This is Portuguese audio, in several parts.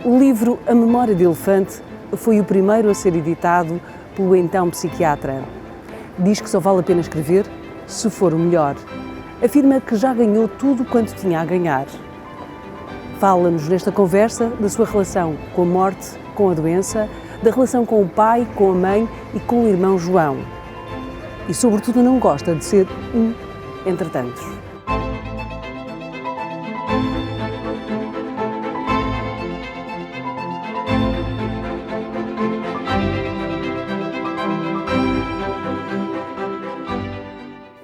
O livro A Memória de Elefante foi o primeiro a ser editado pelo então psiquiatra. Diz que só vale a pena escrever se for o melhor. Afirma que já ganhou tudo quanto tinha a ganhar. Fala-nos nesta conversa da sua relação com a morte, com a doença, da relação com o pai, com a mãe e com o irmão João. E, sobretudo, não gosta de ser um entre tantos.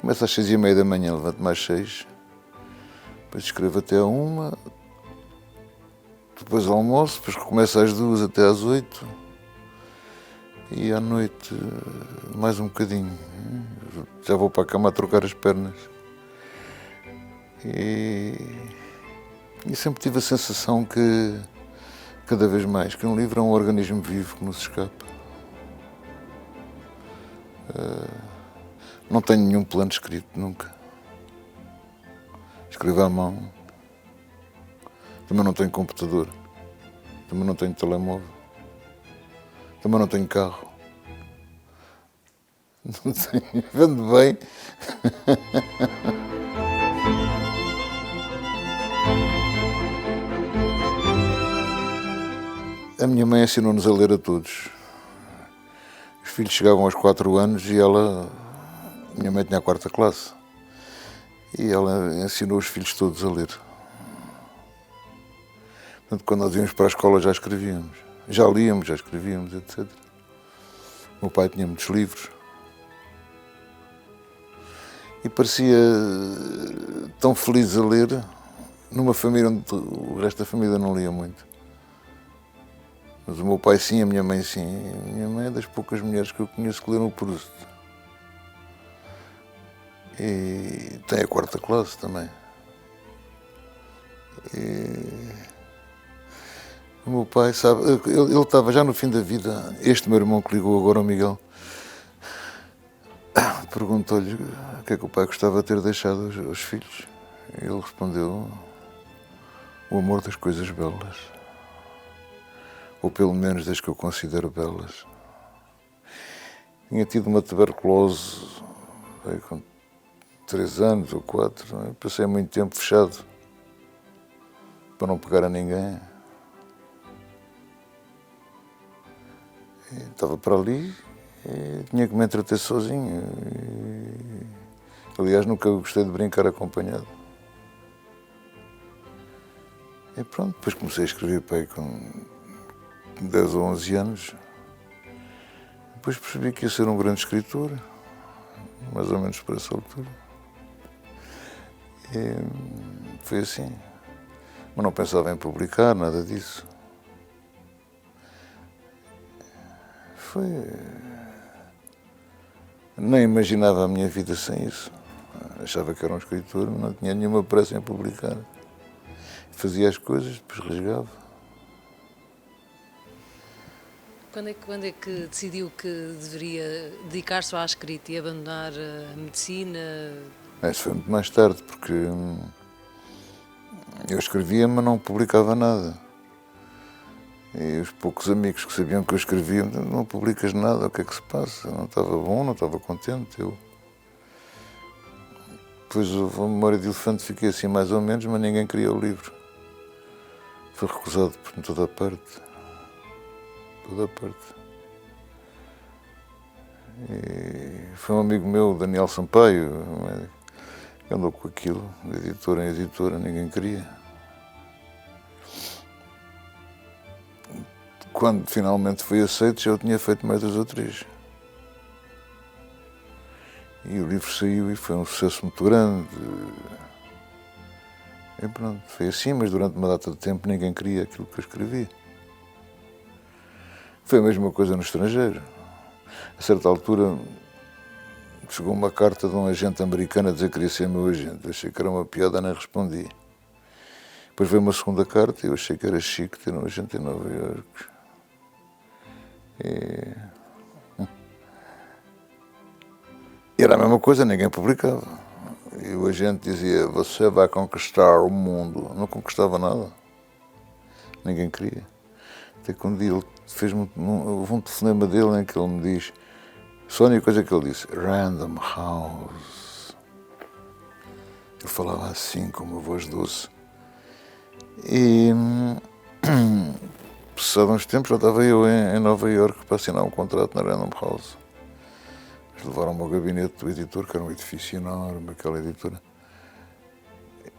Começo às 6h30 da manhã, levanto-me às 6, depois escrevo até à 1, depois almoço, depois recomeço às 2 até às 8 e à noite mais um bocadinho. Já vou para a cama a trocar as pernas. E sempre tive a sensação que, cada vez mais, que um livro é um organismo vivo que não se escapa. Não tenho nenhum plano escrito, nunca. Escrevo à mão. Também não tenho computador. Também não tenho telemóvel. Também não tenho carro. Não tenho. Vendo bem. A minha mãe ensinou-nos a ler a todos. Os filhos chegavam aos 4 anos e minha mãe tinha a 4ª classe. E ela ensinou os filhos todos a ler. Portanto, quando nós íamos para a escola já escrevíamos. Já líamos, já escrevíamos, etc. O meu pai tinha muitos livros. E parecia tão feliz a ler numa família onde o resto da família não lia muito. Mas o meu pai sim, a minha mãe sim. A minha mãe é das poucas mulheres que eu conheço que leram o Proust. E tem a 4ª classe também. E o meu pai, sabe, ele estava já no fim da vida. Este meu irmão que ligou agora, o Miguel, perguntou-lhe o que é que o pai gostava de ter deixado aos filhos. E ele respondeu: o amor das coisas belas. Ou pelo menos das que eu considero belas. Tinha tido uma tuberculose com 3 anos ou 4, passei muito tempo fechado para não pegar a ninguém. E estava para ali e tinha que me entreter sozinho. Aliás, nunca gostei de brincar acompanhado. E pronto, depois comecei a escrever pai com 10 ou 11 anos. Depois percebi que ia ser um grande escritor, mais ou menos por essa altura. E foi assim. Mas não pensava em publicar, nada disso. Nem imaginava a minha vida sem isso. Achava que era um escritor, mas não tinha nenhuma pressa em publicar. Fazia as coisas, depois rasgava. Quando é que decidiu que deveria dedicar-se à escrita e abandonar a medicina? Isso foi muito mais tarde, porque eu escrevia, mas não publicava nada. E os poucos amigos que sabiam que eu escrevia, não publicas nada, o que é que se passa? Eu não estava bom, não estava contente. Depois a Memória de Elefante fiquei assim mais ou menos, mas ninguém queria o livro. Foi recusado por toda a parte. Toda a parte. E foi um amigo meu, Daniel Sampaio, que andou com aquilo, de editora em editora, ninguém queria. Quando finalmente foi aceito, já eu tinha feito mais 2 ou 3. E o livro saiu e foi um sucesso muito grande. E pronto, foi assim, mas durante uma data de tempo ninguém queria aquilo que eu escrevi. Foi a mesma coisa no estrangeiro. A certa altura chegou uma carta de um agente americano a dizer que queria ser meu agente. Eu achei que era uma piada, nem respondi. Depois veio uma segunda carta e eu achei que era chique ter um agente em Nova Iorque. E era a mesma coisa, ninguém publicava. E o agente dizia: você vai conquistar o mundo. Não conquistava nada. Ninguém queria. Até que um dia ele houve um telefonema dele em que ele me diz, só a única coisa que ele disse, Random House. Ele falava assim, com uma voz doce. E, passado uns tempos, já estava eu em Nova Iorque para assinar um contrato na Random House. Eles levaram-me ao gabinete do editor, que era um edifício enorme, aquela editora.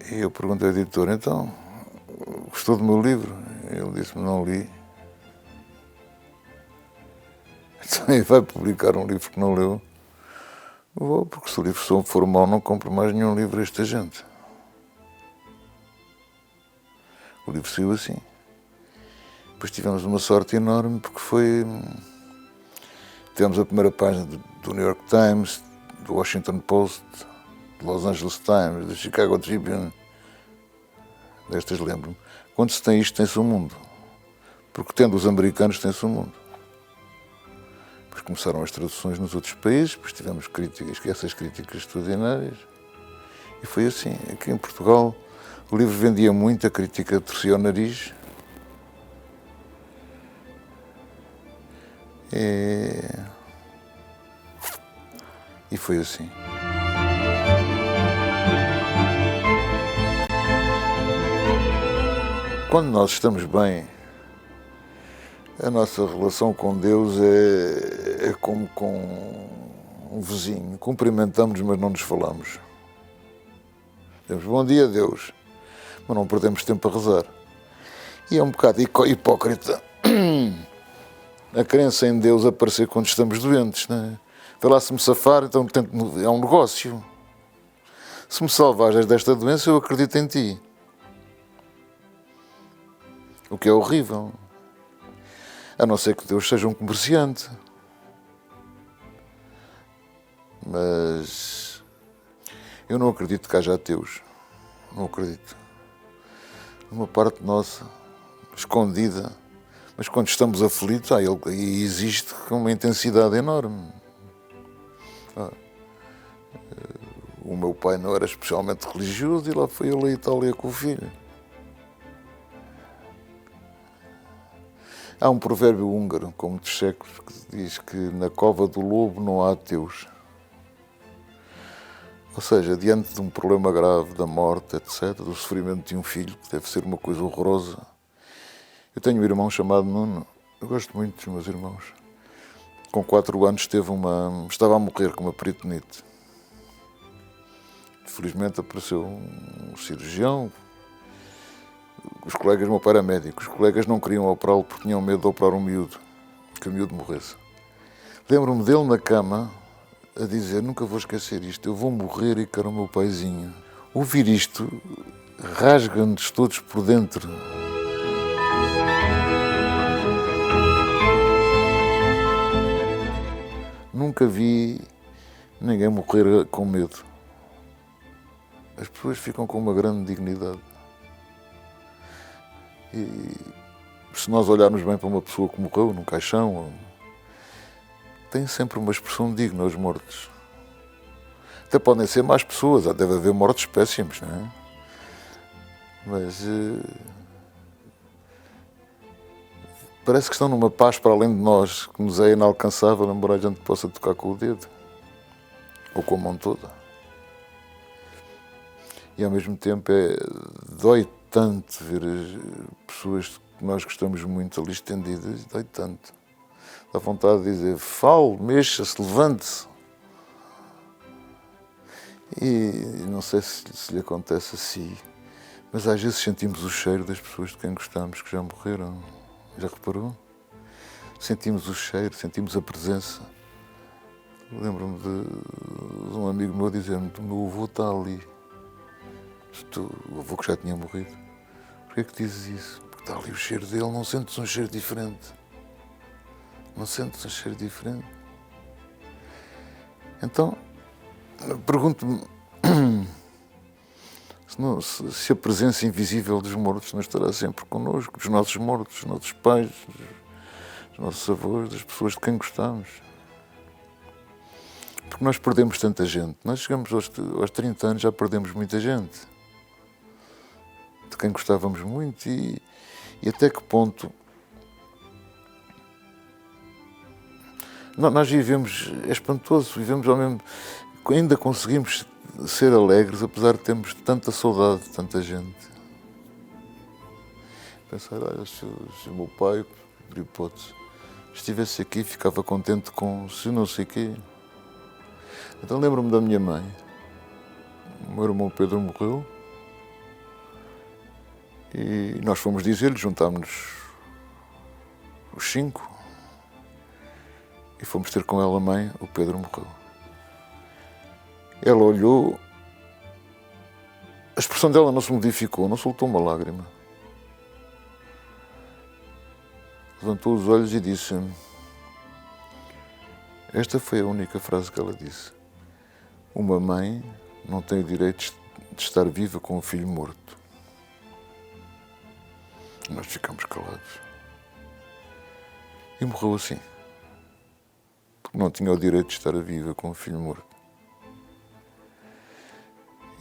E eu perguntei ao editor, então, gostou do meu livro? Ele disse-me, não li. Então, ele vai publicar um livro que não leu? Vou, porque se o livro for mau, não compro mais nenhum livro a esta gente. O livro saiu assim. Depois tivemos uma sorte enorme, porque tivemos a primeira página do New York Times, do Washington Post, do Los Angeles Times, do Chicago Tribune. Destas lembro-me. Quando se tem isto, tem-se o mundo. Porque tendo os americanos, tem-se o mundo. Depois começaram as traduções nos outros países, depois tivemos essas críticas extraordinárias. E foi assim. Aqui em Portugal, o livro vendia muito, a crítica torcia o nariz. E foi assim. Quando nós estamos bem, a nossa relação com Deus é como com um vizinho. Cumprimentamos, mas não nos falamos. Dizemos bom dia, Deus, mas não perdemos tempo a rezar. E é um bocado hipócrita a crença em Deus aparecer quando estamos doentes, não é? Vê lá se me safar, então é um negócio. Se me salvares desta doença, eu acredito em ti. O que é horrível. A não ser que Deus seja um comerciante. Mas eu não acredito que haja ateus. Não acredito. Uma parte nossa, escondida, mas quando estamos aflitos, ele existe com uma intensidade enorme. O meu pai não era especialmente religioso e lá foi ele à Itália com o filho. Há um provérbio húngaro, com muitos séculos, que diz que na cova do lobo não há ateus. Ou seja, diante de um problema grave, da morte, etc., do sofrimento de um filho, que deve ser uma coisa horrorosa. Eu tenho um irmão chamado Nuno, eu gosto muito dos meus irmãos. Com 4 anos estava a morrer com uma peritonite. Felizmente apareceu um cirurgião. Os colegas, meu pai era médico, os colegas não queriam operá-lo porque tinham medo de operar um miúdo, que o miúdo morresse. Lembro-me dele na cama a dizer, nunca vou esquecer isto, eu vou morrer e quero o meu paizinho. Ouvir isto rasga-nos todos por dentro. Nunca vi ninguém morrer com medo. As pessoas ficam com uma grande dignidade. E se nós olharmos bem para uma pessoa que morreu num caixão, tem sempre uma expressão digna aos mortos. Até podem ser más pessoas, deve haver mortos péssimos, não é? Mas parece que estão numa paz para além de nós, que nos é inalcançável, embora a gente possa tocar com o dedo, ou com a mão toda. E ao mesmo tempo dói tanto ver as pessoas que nós gostamos muito ali estendidas, dói tanto. Dá vontade de dizer, fale, mexa-se, levante-se. E não sei se lhe acontece assim, mas às vezes sentimos o cheiro das pessoas de quem gostamos, que já morreram. Já reparou? Sentimos o cheiro, sentimos a presença. Lembro-me de um amigo meu dizer-me, o meu avô está ali. O avô que já tinha morrido. Porquê que dizes isso? Porque está ali o cheiro dele, não sentes um cheiro diferente. Não sentes um cheiro diferente. Então, pergunto-me se a presença invisível dos mortos não estará sempre connosco, dos nossos mortos, dos nossos pais, dos nossos avós, das pessoas de quem gostamos. Porque nós perdemos tanta gente. Nós chegamos aos 30 anos, já perdemos muita gente. De quem gostávamos muito e até que ponto Nós vivemos, é espantoso, vivemos ao mesmo... Ainda conseguimos ser alegres, apesar de termos tanta saudade de tanta gente. Pensar, olha, se o meu pai, por hipótese, estivesse aqui, ficava contente com se não sei o quê. Então lembro-me da minha mãe. O meu irmão Pedro morreu e nós fomos dizer-lhe, juntámos-nos os 5 e fomos ter com ela, mãe, o Pedro morreu. Ela olhou, a expressão dela não se modificou, não soltou uma lágrima. Levantou os olhos e disse: esta foi a única frase que ela disse. Uma mãe não tem o direito de estar viva com um filho morto. Nós ficamos calados. E morreu assim. Porque não tinha o direito de estar viva com um filho morto.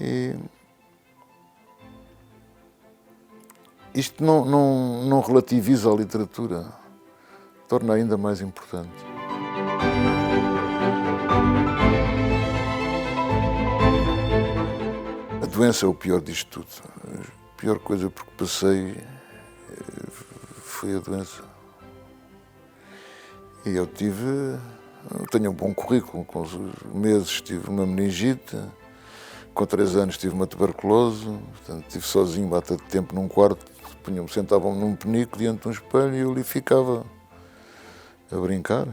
E isto não relativiza a literatura, torna ainda mais importante. A doença é o pior disto tudo. A pior coisa porque passei foi a doença. E eu tenho um bom currículo, com os meses tive uma meningite, com 3 anos tive uma tuberculose, portanto estive sozinho bastante tempo num quarto, sentavam-me num penico diante de um espelho e eu ali ficava a brincar.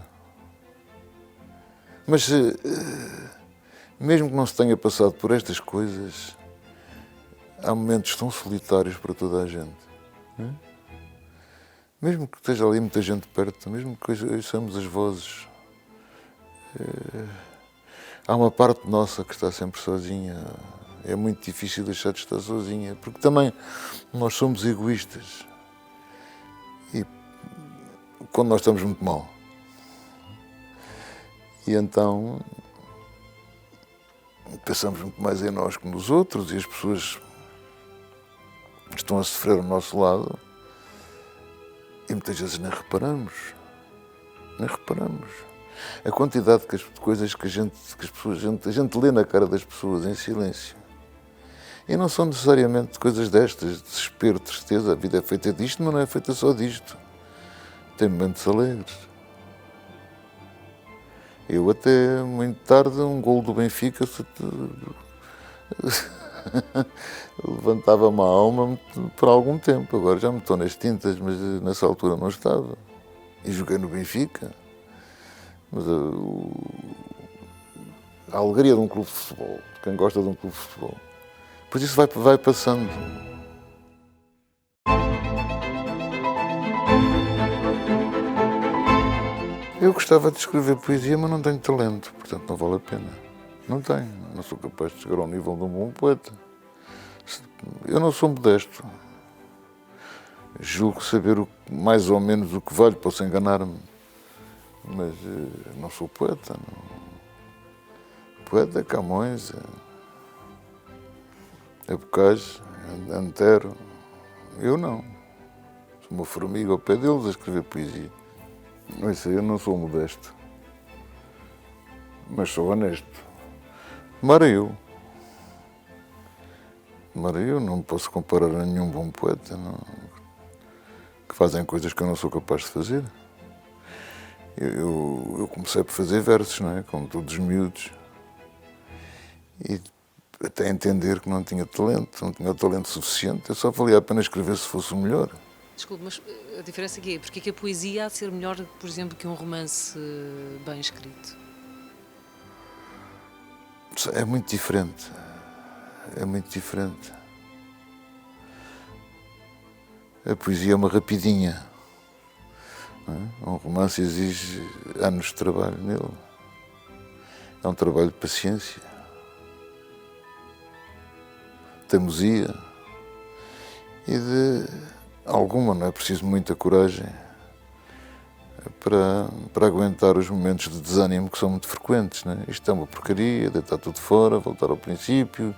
Mas mesmo que não se tenha passado por estas coisas, há momentos tão solitários para toda a gente. Não é? Mesmo que esteja ali muita gente perto, mesmo que ouçamos as vozes, há uma parte nossa que está sempre sozinha. É muito difícil deixar de estar sozinha, porque também nós somos egoístas. E quando nós estamos muito mal. E então pensamos muito mais em nós que nos outros, e as pessoas estão a sofrer ao nosso lado e muitas vezes nem reparamos. A quantidade de coisas que a gente lê na cara das pessoas em silêncio. E não são necessariamente coisas destas, desespero, tristeza. A vida é feita disto, mas não é feita só disto. Tem momentos alegres. Eu até muito tarde, um golo do Benfica, levantava-me a alma por algum tempo. Agora já me estou nas tintas, mas nessa altura não estava. E joguei no Benfica. Mas a alegria de um clube de futebol, de quem gosta de um clube de futebol, pois isso vai passando. Eu gostava de escrever poesia, mas não tenho talento, portanto não vale a pena. Não tenho, não sou capaz de chegar ao nível de um bom poeta. Eu não sou modesto. Julgo saber mais ou menos o que valho, posso enganar-me. Mas não sou poeta. Não. Poeta é Camões, é Bocage, Antero. Eu não. Sou uma formiga ao pé deles a escrever poesia. Não sei, eu não sou modesto. Mas sou honesto. Mário. Não me posso comparar a nenhum bom poeta, não, que fazem coisas que eu não sou capaz de fazer. Eu comecei por fazer versos, não é? Como todos os miúdos. E até entender que não tinha talento suficiente. Eu só valia a pena escrever se fosse o melhor. Desculpe, mas a diferença aqui é porque é que a poesia há de ser melhor, por exemplo, que um romance bem escrito? É muito diferente. É muito diferente. A poesia é uma rapidinha. Um romance exige anos de trabalho nele. É um trabalho de paciência, teimosia e de alguma, não é preciso muita coragem para aguentar os momentos de desânimo que são muito frequentes. Não é? Isto é uma porcaria, deitar tudo fora, voltar ao princípio,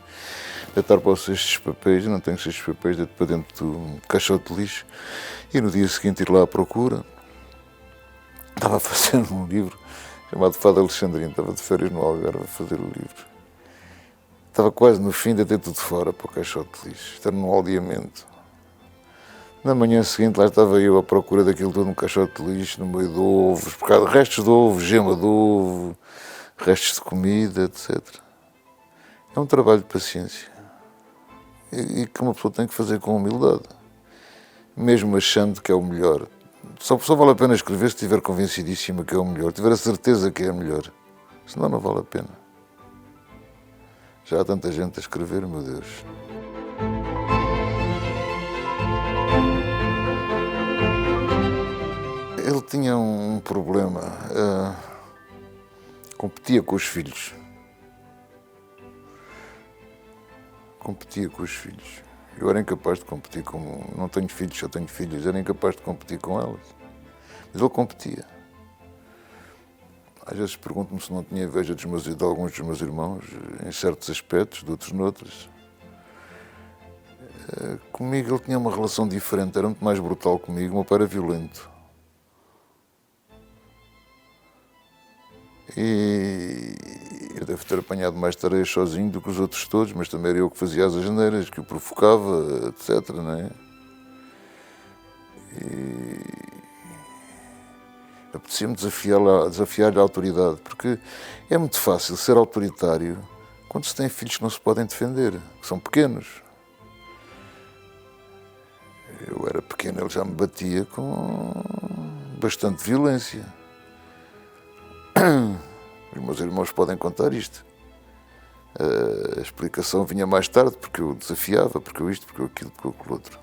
deitar para os cestos de papéis. Eu não tenho cestos de papéis, deito para dentro do caixote de lixo e no dia seguinte ir lá à procura. Estava a fazer um livro chamado Fado Alexandrino, estava de férias no Algarve a fazer o livro. Estava quase no fim de ter tudo fora para o caixote de lixo, estar num aldeamento. Na manhã seguinte lá estava eu à procura daquilo tudo no caixote de lixo, no meio de ovos, restos de ovo, gema de ovo, restos de comida, etc. É um trabalho de paciência e que uma pessoa tem que fazer com humildade, mesmo achando que é o melhor. Só vale a pena escrever se estiver convencidíssima que é o melhor, tiver a certeza que é a melhor, senão não vale a pena. Já há tanta gente a escrever, meu Deus. Ele tinha um problema, competia com os filhos. Eu era incapaz de competir com... Não tenho filhos, só tenho filhas. Era incapaz de competir com elas. Mas ele competia. Às vezes pergunto-me se não tinha inveja de alguns dos meus irmãos, em certos aspectos, de outros noutros. Comigo ele tinha uma relação diferente, era muito mais brutal comigo. O meu pai era violento. E eu devo ter apanhado mais tarefas sozinho do que os outros todos, mas também era eu que fazia as asneiras, que o provocava, etc. Não é? E apetecia-me desafiar-lhe a autoridade, porque é muito fácil ser autoritário quando se tem filhos que não se podem defender, que são pequenos. Eu era pequeno, ele já me batia com bastante violência. Os meus irmãos podem contar isto. A explicação vinha mais tarde, porque eu desafiava, porque eu isto, porque eu aquilo, porque eu aquilo outro.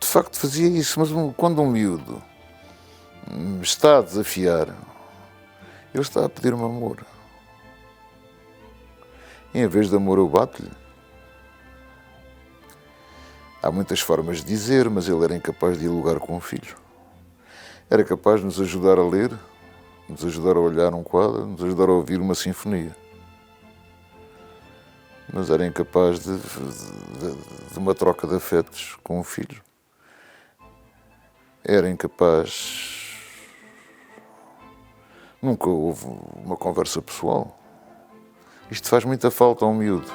De facto fazia isso, mas quando um miúdo me está a desafiar, ele está a pedir-me amor. E em vez de amor eu bato-lhe. Há muitas formas de dizer, mas ele era incapaz de dialogar com o filho. Era capaz de nos ajudar a ler, nos ajudar a olhar um quadro, nos ajudar a ouvir uma sinfonia. Mas era incapaz de uma troca de afetos com o filho. Era incapaz. Nunca houve uma conversa pessoal. Isto faz muita falta a um miúdo.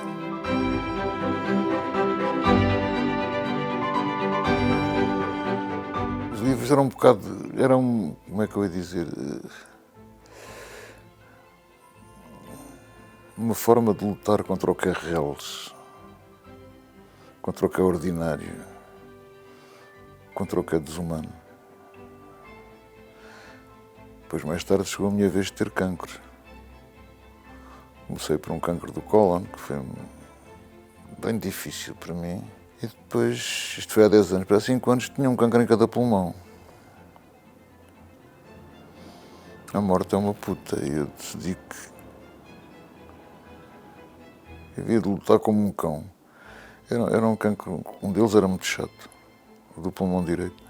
Os livros eram como é que eu ia dizer? Uma forma de lutar contra o que é reles, contra o que é ordinário, contra o que é desumano. Depois, mais tarde, chegou a minha vez de ter cancro. Comecei por um cancro do cólon, que foi bem difícil para mim. E depois, isto foi há 10 anos, para 5 anos, tinha um cancro em cada pulmão. A morte é uma puta, e eu decidi que havia de lutar como um cão. Era um cancro, um deles era muito chato, o do pulmão direito.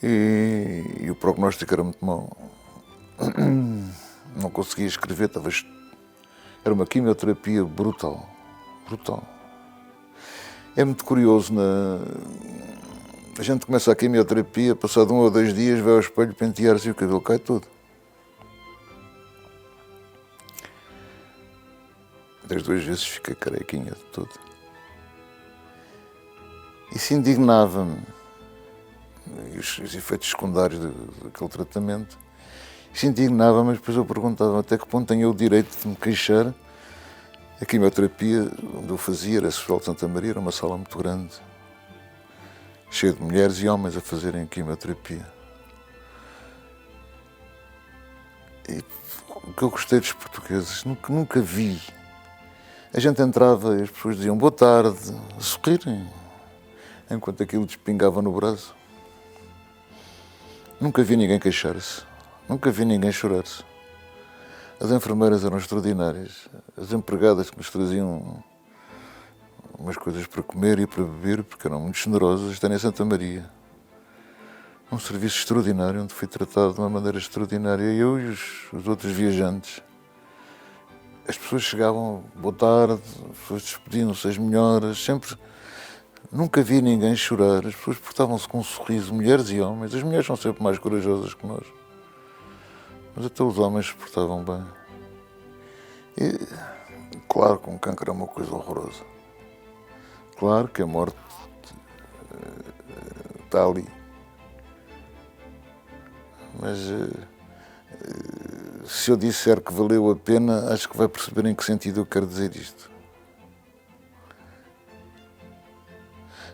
E o prognóstico era muito mau. Não conseguia escrever, era uma quimioterapia brutal. É muito curioso, a gente começa a quimioterapia, passado 1 ou 2 dias, vai ao espelho pentear-se e o cabelo cai todo. Das 2 vezes fiquei carequinha de tudo. Isso indignava-me. E os efeitos secundários daquele tratamento. Isso indignava-me, mas depois eu perguntava até que ponto tenho eu o direito de me queixar. A quimioterapia onde eu fazia era a Hospital de Santa Maria, era uma sala muito grande, cheia de mulheres e homens a fazerem quimioterapia. E o que eu gostei dos portugueses, nunca vi. A gente entrava e as pessoas diziam boa tarde, a sorrirem, enquanto aquilo despingava no braço. Nunca vi ninguém queixar-se, nunca vi ninguém chorar-se. As enfermeiras eram extraordinárias, as empregadas que nos traziam umas coisas para comer e para beber, porque eram muito generosas, estão em Santa Maria. Um serviço extraordinário, onde fui tratado de uma maneira extraordinária, eu e os outros viajantes. As pessoas chegavam, boa tarde, as pessoas despediam-se, as melhoras, sempre. Nunca vi ninguém chorar, as pessoas portavam-se com um sorriso, mulheres e homens. As mulheres são sempre mais corajosas que nós. Mas até os homens se portavam bem. E, claro que um cancro é uma coisa horrorosa. Claro que a morte está ali. Mas se eu disser que valeu a pena, acho que vai perceber em que sentido eu quero dizer isto.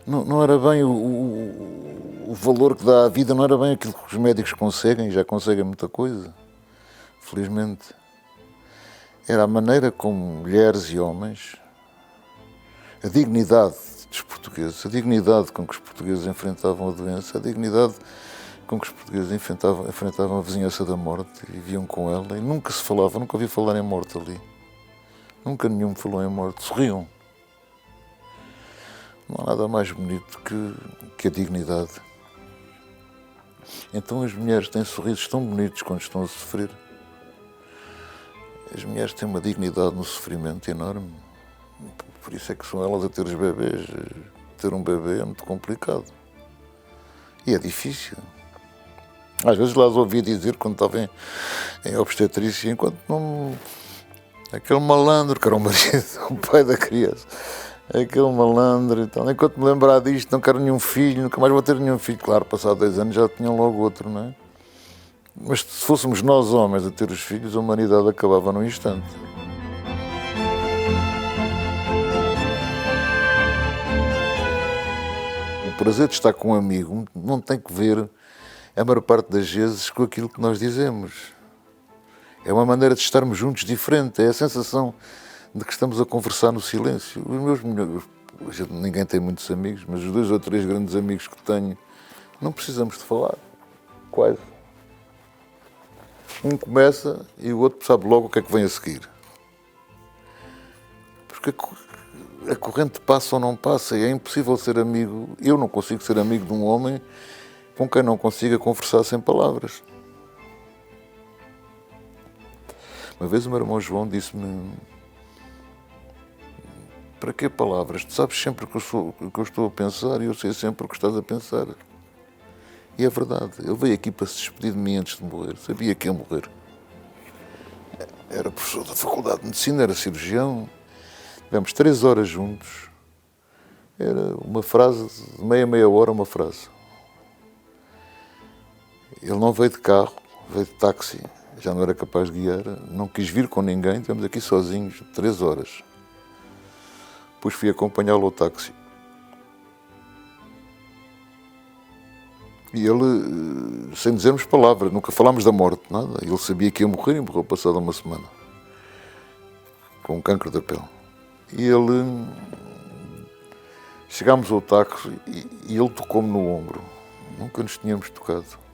Não era bem o valor que dá à vida, não era bem aquilo que os médicos conseguem, já conseguem muita coisa, felizmente. Era a maneira como mulheres e homens, a dignidade dos portugueses, a dignidade com que os portugueses enfrentavam a doença, a dignidade com que os portugueses enfrentavam a vizinhança da morte e viviam com ela, e nunca se falava, nunca ouvi falar em morte ali. Nunca nenhum falou em morte, sorriam. Não há nada mais bonito que a dignidade. Então as mulheres têm sorrisos tão bonitos quando estão a sofrer. As mulheres têm uma dignidade no sofrimento enorme. Por isso é que são elas a ter os bebês. Ter um bebê é muito complicado. E é difícil. Às vezes lá as ouvi dizer, quando estava em obstetrícia, enquanto não... Aquele malandro, que era o marido, o pai da criança. Aquele malandro, então, enquanto me lembrar disto, não quero nenhum filho, nunca mais vou ter nenhum filho. Claro, passado 2 anos já tinham logo outro, não é? Mas se fôssemos nós homens a ter os filhos, a humanidade acabava num instante. O prazer de estar com um amigo não tem que ver, a maior parte das vezes, com aquilo que nós dizemos. É uma maneira de estarmos juntos diferente, é a sensação de que estamos a conversar no silêncio. Ninguém tem muitos amigos, mas os 2 ou 3 grandes amigos que tenho, não precisamos de falar, quase. Um começa e o outro sabe logo o que é que vem a seguir. Porque a corrente passa ou não passa, e é impossível ser amigo. Eu não consigo ser amigo de um homem com quem não consiga conversar sem palavras. Uma vez o meu irmão João disse-me: para que palavras? Tu sabes sempre o que eu estou a pensar e eu sei sempre o que estás a pensar. E é verdade. Ele veio aqui para se despedir de mim antes de morrer. Sabia que ia morrer. Era professor da Faculdade de Medicina, era cirurgião. Tivemos 3 horas juntos. Era uma frase, de meia hora uma frase. Ele não veio de carro, veio de táxi. Já não era capaz de guiar. Não quis vir com ninguém. Estivemos aqui sozinhos 3 horas. Depois fui acompanhá-lo ao táxi. E ele, sem dizermos palavras, nunca falámos da morte, nada. Ele sabia que ia morrer e morreu passada uma semana. Com um cancro da pele. E ele... Chegámos ao táxi e ele tocou-me no ombro. Nunca nos tínhamos tocado.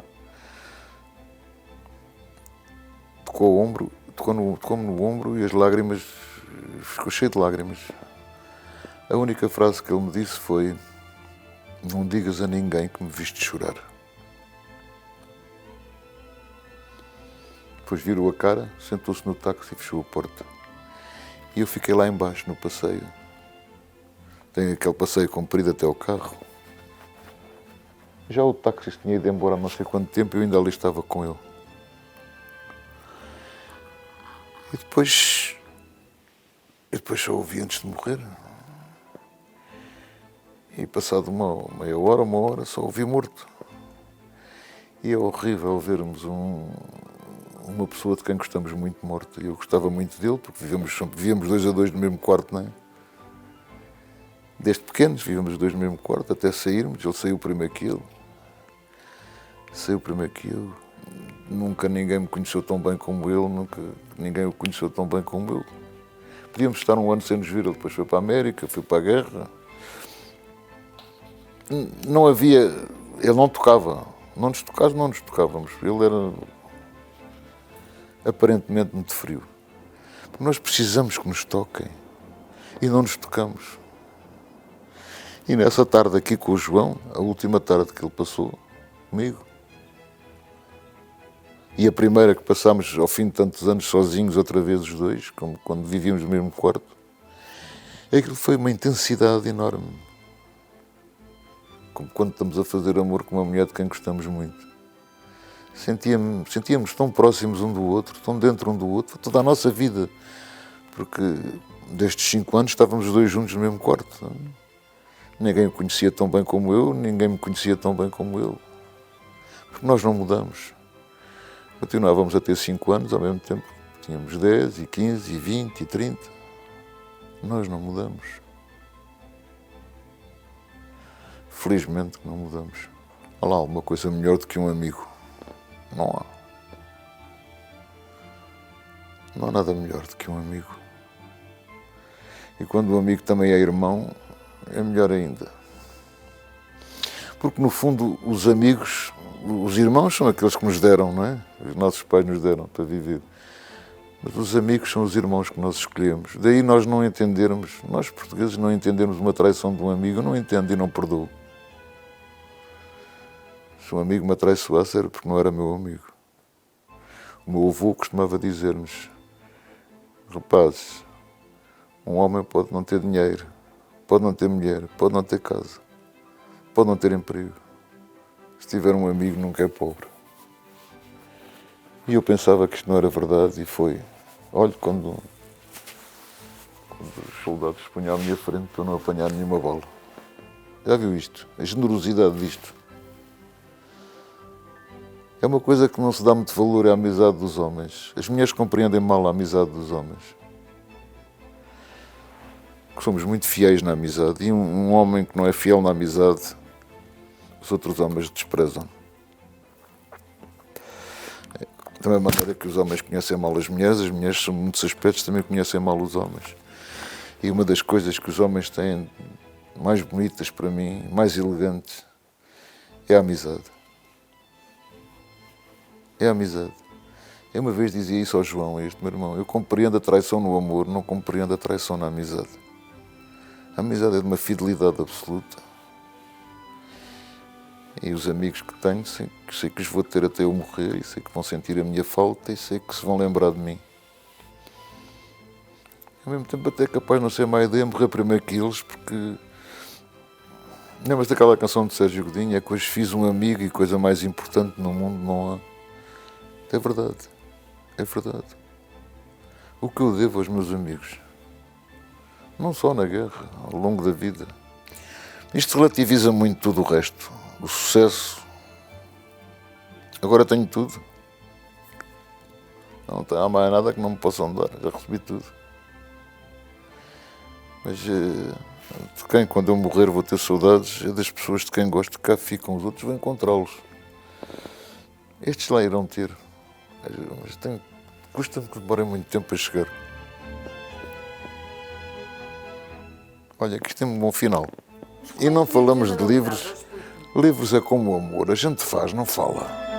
Tocou o ombro, tocou-me no ombro e as lágrimas... Ficou cheio de lágrimas. A única frase que ele me disse foi: não digas a ninguém que me viste chorar. Depois virou a cara, sentou-se no táxi e fechou a porta. E eu fiquei lá embaixo no passeio. Tem aquele passeio comprido até ao carro. Já o táxi tinha ido embora há não sei quanto tempo e eu ainda ali estava com ele. E depois só ouvi antes de morrer. E passado meia hora, uma hora, só ouvi morto. E é horrível vermos uma pessoa de quem gostamos muito morta. Eu gostava muito dele, porque vivíamos 2 a 2 no mesmo quarto, não é? Desde pequenos, vivíamos os 2 no mesmo quarto, até sairmos. Ele saiu primeiro que eu. Nunca ninguém me conheceu tão bem como ele, nunca ninguém o conheceu tão bem como eu. Podíamos estar 1 ano sem nos ver, ele depois foi para a América, foi para a guerra. Não havia... Ele não tocava. Não nos tocávamos. Ele era aparentemente muito frio. Porque nós precisamos que nos toquem. E não nos tocamos. E nessa tarde aqui com o João, a última tarde que ele passou comigo, e a primeira que passámos ao fim de tantos anos sozinhos outra vez os 2, como quando vivíamos no mesmo quarto, aquilo foi uma intensidade enorme. Como quando estamos a fazer amor com uma mulher de quem gostamos muito. Sentíamos tão próximos um do outro, tão dentro um do outro, toda a nossa vida. Porque destes 5 anos estávamos os dois juntos no mesmo quarto. Ninguém o conhecia tão bem como eu, ninguém me conhecia tão bem como ele. Porque nós não mudamos. Continuávamos a ter 5 anos ao mesmo tempo. Tínhamos 10, e 15, e 20, e 30. Nós não mudamos. Felizmente que não mudamos. Há lá alguma coisa melhor do que um amigo. Não há. Não há nada melhor do que um amigo. E quando o amigo também é irmão, é melhor ainda. Porque, no fundo, os amigos, os irmãos são aqueles que nos deram, não é? Os nossos pais nos deram para viver. Mas os amigos são os irmãos que nós escolhemos. Daí nós não entendermos, nós portugueses não entendermos uma traição de um amigo. Eu não entendo e não perdoo. Se um amigo me atraiçoasse era porque não era meu amigo. O meu avô costumava dizer-nos: rapazes, um homem pode não ter dinheiro, pode não ter mulher, pode não ter casa, pode não ter emprego. Se tiver um amigo, nunca é pobre. E eu pensava que isto não era verdade e foi. Olha, quando os soldados se punham à minha frente para eu não apanhar nenhuma bala. Já viu isto? A generosidade disto. É uma coisa que não se dá muito valor, é a amizade dos homens. As mulheres compreendem mal a amizade dos homens. Que somos muito fiéis na amizade. E um homem que não é fiel na amizade, os outros homens desprezam. Da mesma maneira que os homens conhecem mal as mulheres em muitos aspectos também conhecem mal os homens. E uma das coisas que os homens têm mais bonitas para mim, mais elegantes, é a amizade. É a amizade. Eu uma vez dizia isso ao João, a este meu irmão: eu compreendo a traição no amor, não compreendo a traição na amizade. A amizade é de uma fidelidade absoluta. E os amigos que tenho, sei que os vou ter até eu morrer, e sei que vão sentir a minha falta, e sei que se vão lembrar de mim. Ao mesmo tempo até é capaz de não ser má ideia morrer primeiro que eles, porque... Lembras daquela canção de Sérgio Godinho? É que hoje fiz um amigo e coisa mais importante no mundo não há. É verdade. É verdade. O que eu devo aos meus amigos? Não só na guerra, ao longo da vida. Isto relativiza muito tudo o resto. O sucesso. Agora tenho tudo. Não há mais nada que não me possam dar. Já recebi tudo. Mas de quem, quando eu morrer, vou ter saudades, é das pessoas de quem gosto, que cá ficam. Os outros vão encontrá-los. Estes lá irão ter. Mas custa-me que demorem muito tempo a chegar. Olha, que isto tem um bom final. E não falamos de livros. Livros é como o amor. A gente faz, não fala.